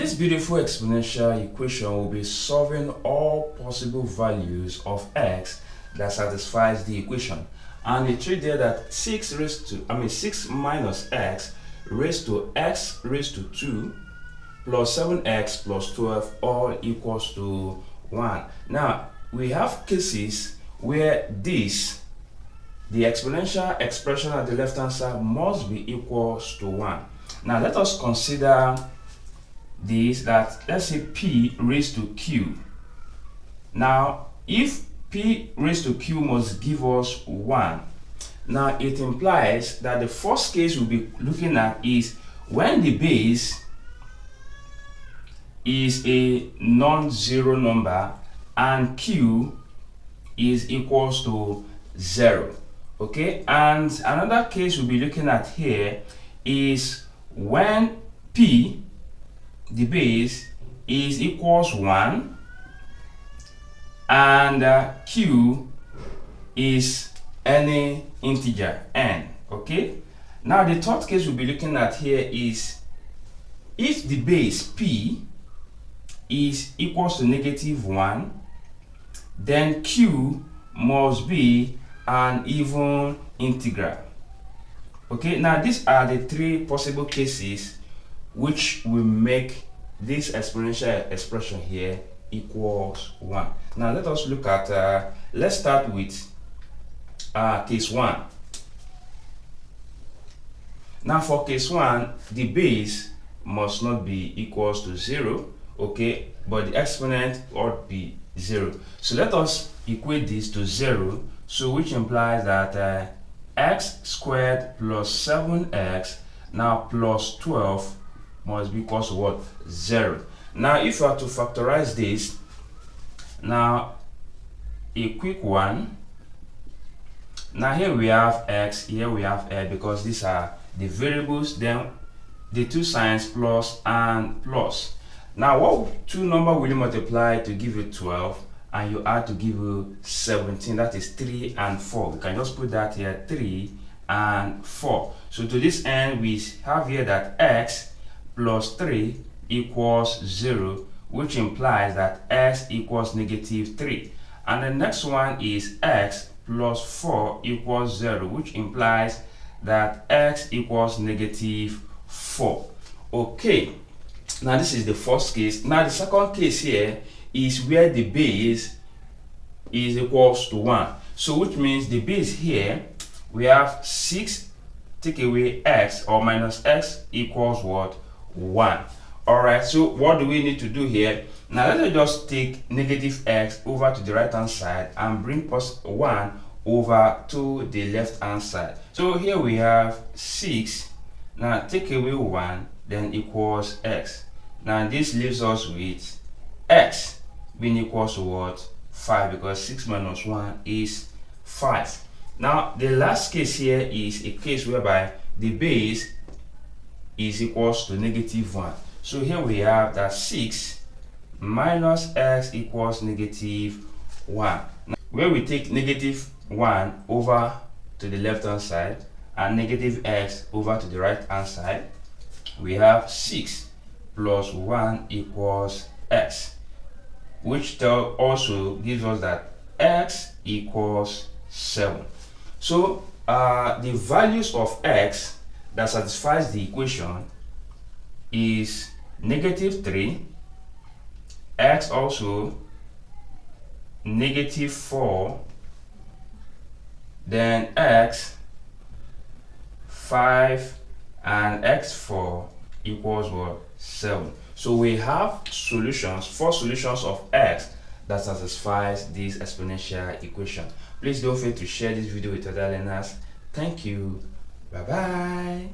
this beautiful exponential equation, we'll be solving all possible values of x that satisfies the equation. And it treats there that 6 minus x raised to x raised to 2 plus 7x plus 12 all equals to 1. Now, we have cases where the exponential expression at the left hand side must be equals to 1. Now, let us consider this, that let's say p raised to q. Now, if p raised to q must give us 1, now it implies that the first case we'll be looking at is when the base is a non-zero number and q is equals to 0. Okay, and another case we'll be looking at here is when p, the base, is equals 1 and q is any integer n. Okay, now the third case we'll be looking at here is if the base p is equals to -1, then q must be an even integral. Okay, now these are the three possible cases which will make this exponential expression here equals 1. Now let us look at, let's start with case 1. Now for case 1, the base must not be equals to 0, okay, but the exponent ought be 0. So let us equate this to 0, so which implies that x squared plus 7x now plus 12 must be equals to what? 0. Now if you are to factorize this, now a quick one. Now here we have x, here we have x, because these are the variables, then the two signs plus and plus. Now what two numbers will you multiply to give you 12 and you add to give you 17? That is 3 and 4. We can just put that here, 3 and 4. So to this end, we have here that x plus 3 equals 0, which implies that x equals -3. And the next one is x plus 4 equals 0, which implies that x equals -4. Okay, now this is the first case. Now the second case here is where the base is equals to 1. So which means the base here, we have 6, take away x or minus x equals what? 1. Alright, so what do we need to do here? Now let us just take -x over to the right hand side and bring +1 over to the left hand side. So here we have 6. Now take away 1, then equals x. Now this leaves us with x being equals to what? 5, because 6 minus 1 is 5. Now the last case here is a case whereby the base is equals to -1. So here we have that 6 minus x equals -1. Now, where we take -1 over to the left hand side and -x over to the right hand side, we have 6 plus 1 equals x, which also gives us that x equals 7. So the values of x that satisfies the equation is -3, x also -4, then x 5, and x4 equals what? 7. So we have solutions, 4 solutions of x that satisfies this exponential equation. Please don't fail to share this video with other learners. Thank you. Bye bye.